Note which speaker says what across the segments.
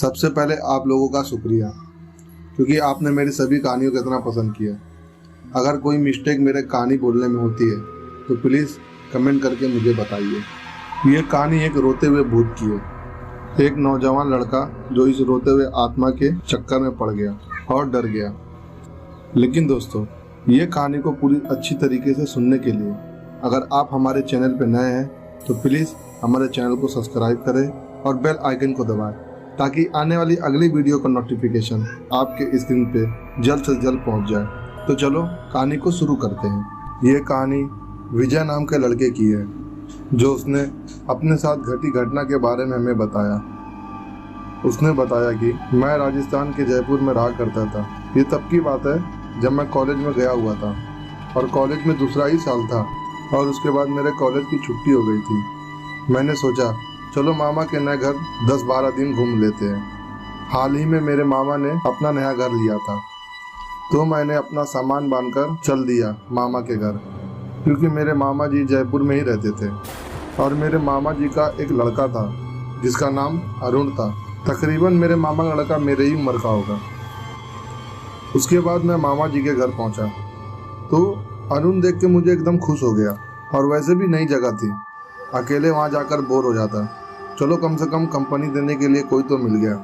Speaker 1: सबसे पहले आप लोगों का शुक्रिया, क्योंकि आपने मेरी सभी कहानियों को इतना पसंद किया। अगर कोई मिस्टेक मेरे कहानी बोलने में होती है तो प्लीज़ कमेंट करके मुझे बताइए। ये कहानी एक रोते हुए भूत की है। एक नौजवान लड़का जो इस रोते हुए आत्मा के चक्कर में पड़ गया और डर गया। लेकिन दोस्तों, ये कहानी को पूरी अच्छी तरीके से सुनने के लिए अगर आप हमारे चैनल पर नए हैं तो प्लीज़ हमारे चैनल को सब्सक्राइब करें और बेल आइकन को दबाएं, ताकि आने वाली अगली वीडियो का नोटिफिकेशन आपके स्क्रीन पे जल्द से जल्द पहुंच जाए। तो चलो कहानी को शुरू करते हैं। ये कहानी विजय नाम के लड़के की है, जो उसने अपने साथ घटी घटना के बारे में हमें बताया। उसने बताया कि मैं राजस्थान के जयपुर में रहा करता था। ये तब की बात है जब मैं कॉलेज में गया हुआ था और कॉलेज में दूसरा ही साल था और उसके बाद मेरे कॉलेज की छुट्टी हो गई थी। मैंने सोचा चलो मामा के नए घर 10-12 दिन घूम लेते हैं। हाल ही में मेरे मामा ने अपना नया घर लिया था, तो मैंने अपना सामान बांधकर चल दिया मामा के घर, क्योंकि मेरे मामा जी जयपुर में ही रहते थे और मेरे मामा जी का एक लड़का था जिसका नाम अरुण था। तकरीबन मेरे मामा का लड़का मेरे ही उम्र का होगा। उसके बाद मैं मामा जी के घर पहुंचा तो अरुण देख के मुझे एकदम खुश हो गया, और वैसे भी नई जगह थी, अकेले वहां जाकर बोर हो जाता। चलो कम से कम कंपनी देने के लिए कोई तो मिल गया।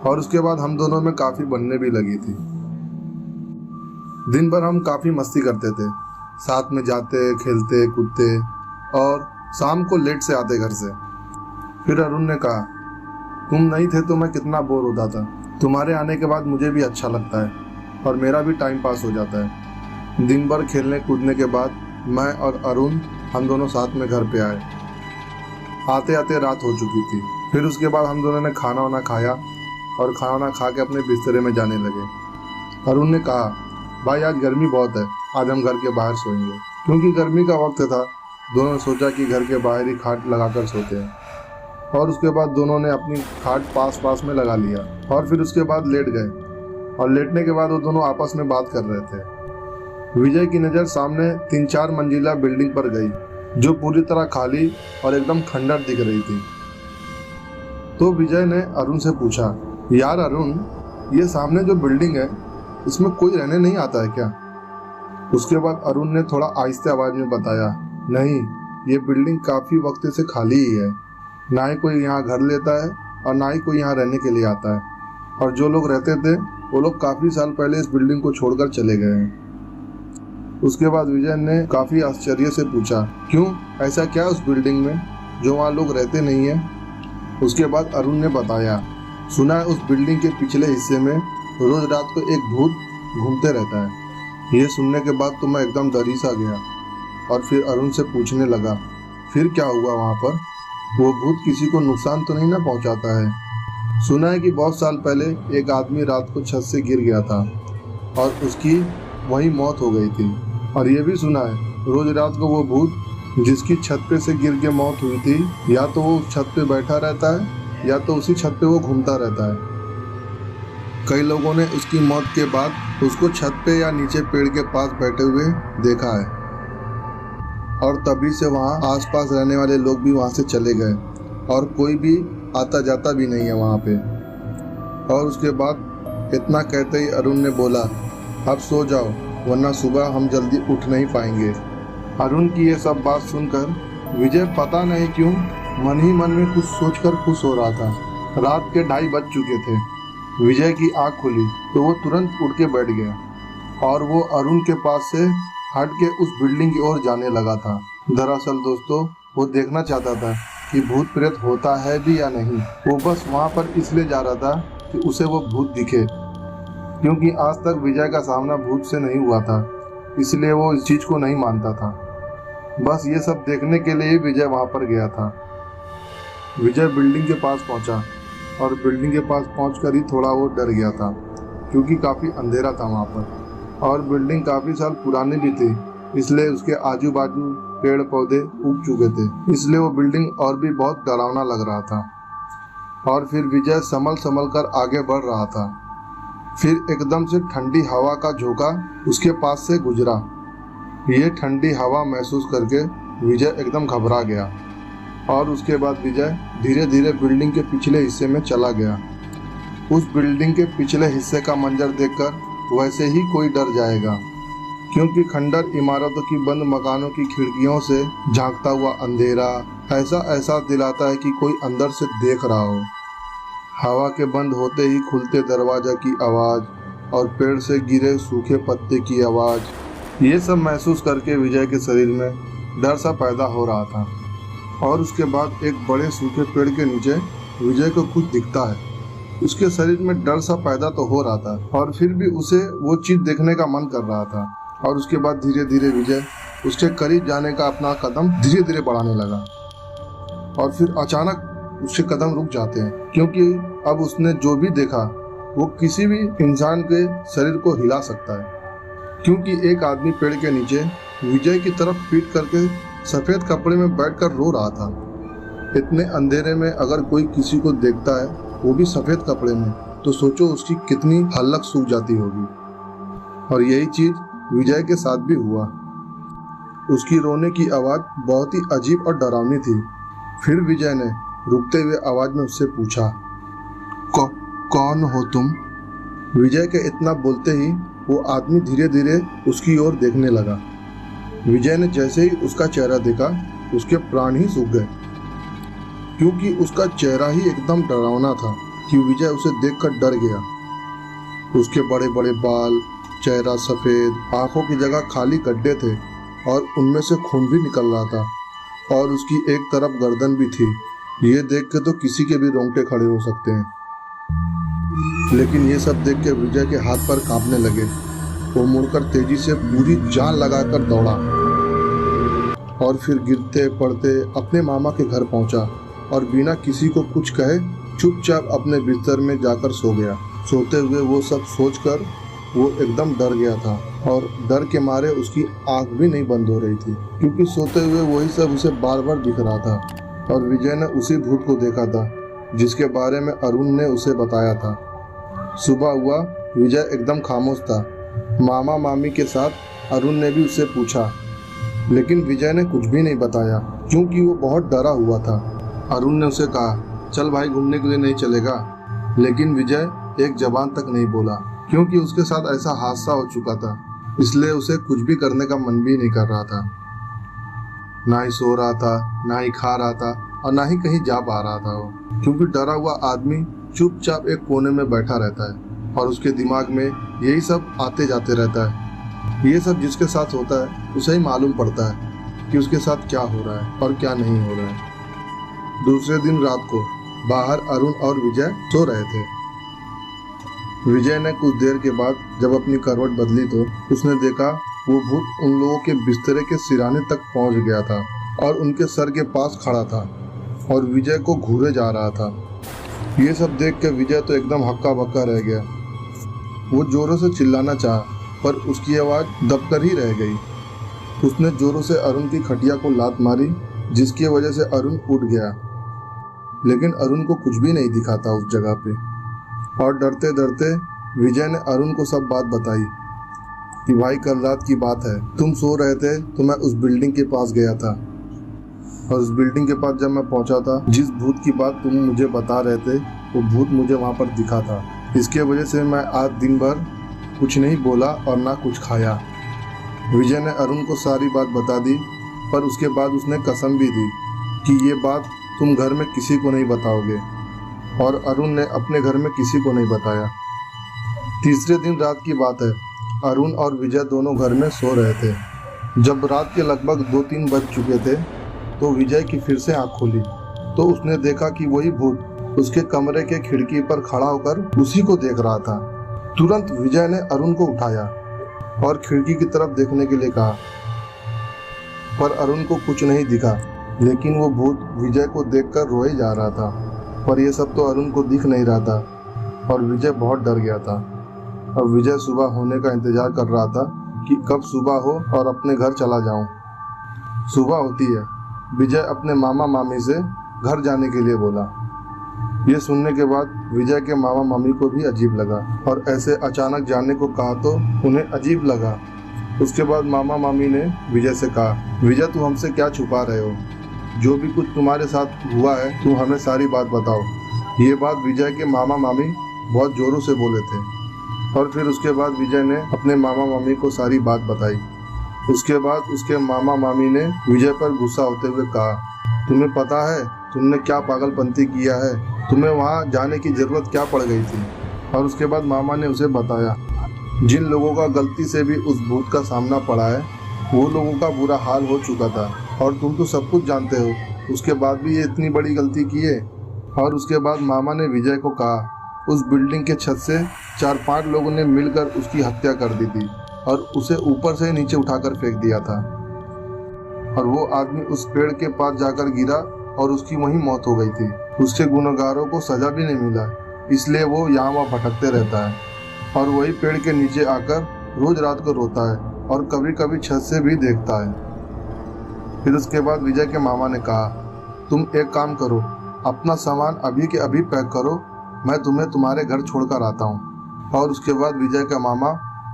Speaker 1: और उसके बाद हम दोनों में काफ़ी बनने भी लगी थी। दिन भर हम काफ़ी मस्ती करते थे, साथ में जाते खेलते कूदते और शाम को लेट से आते घर से। फिर अरुण ने कहा, तुम नहीं थे तो मैं कितना बोर होता था। तुम्हारे आने के बाद मुझे भी अच्छा लगता है और मेरा भी टाइम पास हो जाता है। दिन भर खेलने कूदने के बाद मैं और अरुण हम दोनों साथ में घर पे आए। आते आते रात हो चुकी थी। फिर उसके बाद हम दोनों ने खाना वाना खाया और खाना वाना खा के अपने बिस्तरे में जाने लगे। अरुण ने कहा, भाई आज गर्मी बहुत है, आज हम घर के बाहर सोएंगे। क्योंकि गर्मी का वक्त था, दोनों ने सोचा कि घर के बाहर ही खाट लगाकर सोते हैं। और उसके बाद दोनों ने अपनी खाट पास पास में लगा लिया और फिर उसके बाद लेट गए। और लेटने के बाद वो दोनों आपस में बात कर रहे थे। विजय की नज़र सामने 3-4 मंजिला बिल्डिंग पर गई, जो पूरी तरह खाली और एकदम खंडर दिख रही थी। तो विजय ने अरुण से पूछा, यार अरुण, ये सामने जो बिल्डिंग है इसमें कोई रहने नहीं आता है क्या? उसके बाद अरुण ने थोड़ा आहिस्ते आवाज में बताया, नहीं, ये बिल्डिंग काफी वक्त से खाली ही है। ना ही कोई यहाँ घर लेता है और ना ही कोई यहाँ रहने के लिए आता है। और जो लोग रहते थे वो लोग काफी साल पहले इस बिल्डिंग को छोड़कर चले गए हैं। उसके बाद विजय ने काफी आश्चर्य से पूछा, क्यों, ऐसा क्या उस बिल्डिंग में जो वहाँ लोग रहते नहीं है? उसके बाद अरुण ने बताया, सुना है उस बिल्डिंग के पिछले हिस्से में रोज रात को एक भूत घूमते रहता है। ये सुनने के बाद तो मैं एकदम डरी सा गया और फिर अरुण से पूछने लगा, फिर क्या हुआ वहाँ पर? वो भूत किसी को नुकसान तो नहीं ना पहुँचाता है? सुना है कि बहुत साल पहले एक आदमी रात को छत से गिर गया था और उसकी वही मौत हो गई थी। और ये भी सुना है रोज रात को वो भूत जिसकी छत पे से गिर के मौत हुई थी, या तो वो छत पे बैठा रहता है या तो उसी छत पे वो घूमता रहता है। कई लोगों ने उसकी मौत के बाद उसको छत पे या नीचे पेड़ के पास बैठे हुए देखा है, और तभी से वहाँ आसपास रहने वाले लोग भी वहाँ से चले गए और कोई भी आता जाता भी नहीं है वहाँ पे। और उसके बाद इतना कहते ही अरुण ने बोला, अब सो जाओ, वरना सुबह हम जल्दी उठ नहीं पाएंगे। अरुण की ये सब बात सुनकर विजय पता नहीं क्यों मन ही मन में कुछ सोचकर खुश हो रहा था। रात के 2:30 बज चुके थे। विजय की आँख खुली तो वो तुरंत उठ के बैठ गया और वो अरुण के पास से हट के उस बिल्डिंग की ओर जाने लगा था। दरअसल दोस्तों, वो देखना चाहता था कि भूत प्रेत होता है भी या नहीं। वो बस वहाँ पर इसलिए जा रहा था कि उसे वो भूत दिखे, क्योंकि आज तक विजय का सामना भूत से नहीं हुआ था, इसलिए वो इस चीज़ को नहीं मानता था। बस ये सब देखने के लिए विजय वहाँ पर गया था। विजय बिल्डिंग के पास पहुँचा और बिल्डिंग के पास पहुँचकर ही थोड़ा वो डर गया था, क्योंकि काफ़ी अंधेरा था वहाँ पर और बिल्डिंग काफ़ी साल पुरानी भी थी, इसलिए उसके आजू बाजू पेड़ पौधे उग चुके थे, इसलिए वो बिल्डिंग और भी बहुत डरावना लग रहा था। और फिर विजय संभल कर आगे बढ़ रहा था। फिर एकदम से ठंडी हवा का झोंका उसके पास से गुजरा। ये ठंडी हवा महसूस करके विजय एकदम घबरा गया और उसके बाद विजय धीरे धीरे बिल्डिंग के पिछले हिस्से में चला गया। उस बिल्डिंग के पिछले हिस्से का मंजर देखकर वैसे ही कोई डर जाएगा, क्योंकि खंडर इमारतों की बंद मकानों की खिड़कियों से झांकता हुआ अंधेरा ऐसा एहसास दिलाता है कि कोई अंदर से देख रहा हो। हवा के बंद होते ही खुलते दरवाजा की आवाज़ और पेड़ से गिरे सूखे पत्ते की आवाज़, ये सब महसूस करके विजय के शरीर में डर सा पैदा हो रहा था। और उसके बाद एक बड़े सूखे पेड़ के नीचे विजय को कुछ दिखता है। उसके शरीर में डर सा पैदा तो हो रहा था और फिर भी उसे वो चीज़ देखने का मन कर रहा था। और उसके बाद धीरे धीरे विजय उसके करीब जाने का अपना कदम धीरे धीरे बढ़ाने लगा और फिर अचानक उसके कदम रुक जाते हैं, क्योंकि अब उसने जो भी देखा वो किसी भी इंसान के शरीर को हिला सकता है। क्योंकि एक आदमी पेड़ के नीचे विजय की तरफ पीट करके सफ़ेद कपड़े में बैठकर रो रहा था। इतने अंधेरे में अगर कोई किसी को देखता है, वो भी सफ़ेद कपड़े में, तो सोचो उसकी कितनी हलक सूख जाती होगी। और यही चीज़ विजय के साथ भी हुआ। उसकी रोने की आवाज़ बहुत ही अजीब और डरावनी थी। फिर विजय ने रुकते हुए आवाज़ में उससे पूछा, कौन हो तुम? विजय के इतना बोलते ही वो आदमी धीरे धीरे उसकी ओर देखने लगा। विजय ने जैसे ही उसका चेहरा देखा, उसके प्राण ही सूख गए, क्योंकि उसका चेहरा ही एकदम डरावना था कि विजय उसे देखकर डर गया। उसके बड़े बड़े बाल, चेहरा सफ़ेद, आंखों की जगह खाली गड्ढे थे और उनमें से खून भी निकल रहा था और उसकी एक तरफ गर्दन भी थी। ये देख के तो किसी के भी रोंगटे खड़े हो सकते हैं। लेकिन ये सब देख के विजय के हाथ पर कांपने लगे। वो मुड़कर तेजी से पूरी जान लगाकर दौड़ा और फिर गिरते पड़ते अपने मामा के घर पहुंचा और बिना किसी को कुछ कहे चुपचाप अपने बिस्तर में जाकर सो गया। सोते हुए वो सब सोचकर वो एकदम डर गया था और डर के मारे उसकी आंख भी नहीं बंद हो रही थी, क्योंकि सोते हुए वही सब उसे बार बार दिख रहा था। और विजय ने उसी भूत को देखा था जिसके बारे में अरुण ने उसे बताया था। सुबह हुआ, विजय एकदम खामोश था। मामा मामी के साथ अरुण ने भी उससे पूछा, लेकिन विजय ने कुछ भी नहीं बताया, क्योंकि वो बहुत डरा हुआ था। अरुण ने उसे कहा, चल भाई घूमने के लिए नहीं चलेगा? लेकिन विजय एक जबान तक नहीं बोला, क्योंकि उसके साथ ऐसा हादसा हो चुका था, इसलिए उसे कुछ भी करने का मन भी नहीं कर रहा था। ना ही सो रहा था, ना ही खा रहा था और ना ही कहीं जा पा रहा था वो, क्योंकि डरा हुआ आदमी चुपचाप एक कोने में बैठा रहता है और उसके दिमाग में यही सब आते जाते रहता है। ये सब जिसके साथ होता है उसे ही मालूम पड़ता है कि उसके साथ क्या हो रहा है और क्या नहीं हो रहा है। दूसरे दिन रात को बाहर अरुण और विजय सो रहे थे। विजय ने कुछ देर के बाद जब अपनी करवट बदली तो उसने देखा वो भूत उन लोगों के बिस्तरे के सिराने तक पहुंच गया था और उनके सर के पास खड़ा था और विजय को घूरे जा रहा था। ये सब देख के विजय तो एकदम हक्का बक्का रह गया। वो जोरों से चिल्लाना चाहा, पर उसकी आवाज़ दबकर ही रह गई। उसने जोरों से अरुण की खटिया को लात मारी, जिसकी वजह से अरुण उठ गया, लेकिन अरुण को कुछ भी नहीं दिखा था उस जगह पे। और डरते डरते विजय ने अरुण को सब बात बताई कि भाई कल रात की बात है, तुम सो रहे थे तो मैं उस बिल्डिंग के पास गया था और उस बिल्डिंग के पास जब मैं पहुंचा था, जिस भूत की बात तुम मुझे बता रहे थे वो भूत मुझे वहां पर दिखा था। इसके वजह से मैं आज दिन भर कुछ नहीं बोला और ना कुछ खाया। विजय ने अरुण को सारी बात बता दी, पर उसके बाद उसने कसम भी दी कि ये बात तुम घर में किसी को नहीं बताओगे, और अरुण ने अपने घर में किसी को नहीं बताया। तीसरे दिन रात की बात है, अरुण और विजय दोनों घर में सो रहे थे। जब रात के लगभग 2-3 बज चुके थे तो विजय की फिर से आँख खुली तो उसने देखा कि वही भूत उसके कमरे के खिड़की पर खड़ा होकर उसी को देख रहा था। तुरंत विजय ने अरुण को उठाया और खिड़की की तरफ देखने के लिए कहा, पर अरुण को कुछ नहीं दिखा, लेकिन वो भूत विजय को देखकर रोए जा रहा था। पर यह सब तो अरुण को दिख नहीं रहा था और विजय बहुत डर गया था। अब विजय सुबह होने का इंतजार कर रहा था कि कब सुबह हो और अपने घर चला जाऊं। सुबह होती है, विजय अपने मामा मामी से घर जाने के लिए बोला। ये सुनने के बाद विजय के मामा मामी को भी अजीब लगा और ऐसे अचानक जाने को कहा तो उन्हें अजीब लगा। उसके बाद मामा मामी ने विजय से कहा, विजय तू हमसे क्या छुपा रहे हो? जो भी कुछ तुम्हारे साथ हुआ है तुम हमें सारी बात बताओ। ये बात विजय के मामा मामी बहुत जोरों से बोले थे। और फिर उसके बाद विजय ने अपने मामा मामी को सारी बात बताई। उसके बाद उसके मामा मामी ने विजय पर गुस्सा होते हुए कहा, तुम्हें पता है तुमने क्या पागलपंती किया है, तुम्हें वहाँ जाने की जरूरत क्या पड़ गई थी। और उसके बाद मामा ने उसे बताया, जिन लोगों का गलती से भी उस भूत का सामना पड़ा है वो लोगों का बुरा हाल हो चुका था, और तुम तो सब कुछ जानते हो, उसके बाद भी ये इतनी बड़ी गलती की है। और उसके बाद मामा ने विजय को कहा, उस बिल्डिंग के छत से 4-5 लोगों ने मिलकर उसकी हत्या कर दी थी और उसे ऊपर से नीचे उठाकर फेंक दिया था, और वो आदमी उस पेड़ के पास जाकर गिरा और उसकी वहीं मौत हो गई थी। उसके गुनहगारों को सजा भी नहीं मिला, इसलिए वो यहाँ वहाँ भटकते रहता है और वही पेड़ के नीचे आकर रोज रात को रोता है और कभी कभी छत से भी देखता है। फिर उसके बाद विजय के मामा ने कहा, तुम एक काम करो, अपना सामान अभी के अभी पैक करो, मैं तुम्हें तुम्हारे घर छोड़कर आता हूँ। और उसके बाद विजय का मामा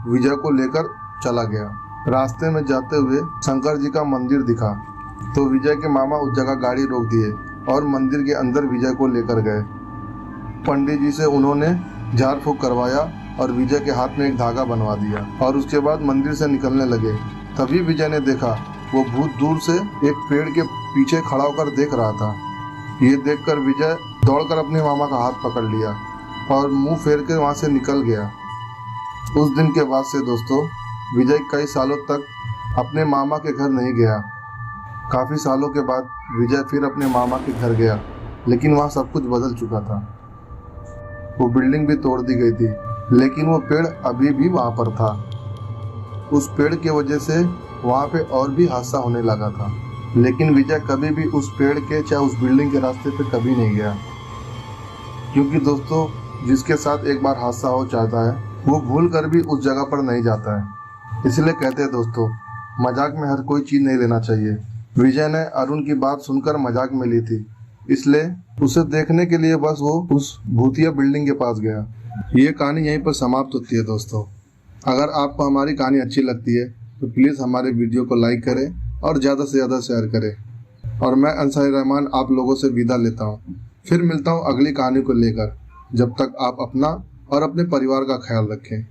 Speaker 1: विजय को लेकर चला गया। रास्ते में जाते हुए शंकर जी का मंदिर दिखा तो विजय के मामा उस जगह गाड़ी रोक दिए और मंदिर के अंदर विजय को लेकर गए। पंडित जी से उन्होंने झाड़ फूक करवाया और विजय के हाथ में एक धागा बनवा दिया और उसके बाद मंदिर से निकलने लगे। तभी विजय ने देखा वो भूत दूर से एक पेड़ के पीछे खड़ा होकर देख रहा था। ये देखकर विजय दौड़कर अपने मामा का हाथ पकड़ लिया और मुंह फेर के वहां से निकल गया। उस दिन के बाद से दोस्तों विजय कई सालों तक अपने मामा के घर नहीं गया। काफ़ी सालों के बाद विजय फिर अपने मामा के घर गया, लेकिन वहाँ सब कुछ बदल चुका था। वो बिल्डिंग भी तोड़ दी गई थी, लेकिन वो पेड़ अभी भी वहाँ पर था। उस पेड़ की वजह से वहाँ पे और भी हादसा होने लगा था, लेकिन विजय कभी भी उस पेड़ के चाहे उस बिल्डिंग के रास्ते पे कभी नहीं गया, क्योंकि दोस्तों जिसके साथ एक बार हादसा हो जाता है वो भूल कर भी उस जगह पर नहीं जाता है। इसलिए कहते हैं दोस्तों, मजाक में हर कोई चीज़ नहीं लेना चाहिए। विजय ने अरुण की बात सुनकर मजाक में ली थी, इसलिए उसे देखने के लिए बस वो उस भूतिया बिल्डिंग के पास गया। ये कहानी यहीं पर समाप्त होती है दोस्तों। अगर आपको हमारी कहानी अच्छी लगती है तो प्लीज़ हमारे वीडियो को लाइक करें और ज़्यादा से ज़्यादा शेयर करें। और मैं अंसारी रहमान आप लोगों से विदा लेता हूँ। फिर मिलता हूँ अगली कहानी को लेकर। जब तक आप अपना और अपने परिवार का ख्याल रखें।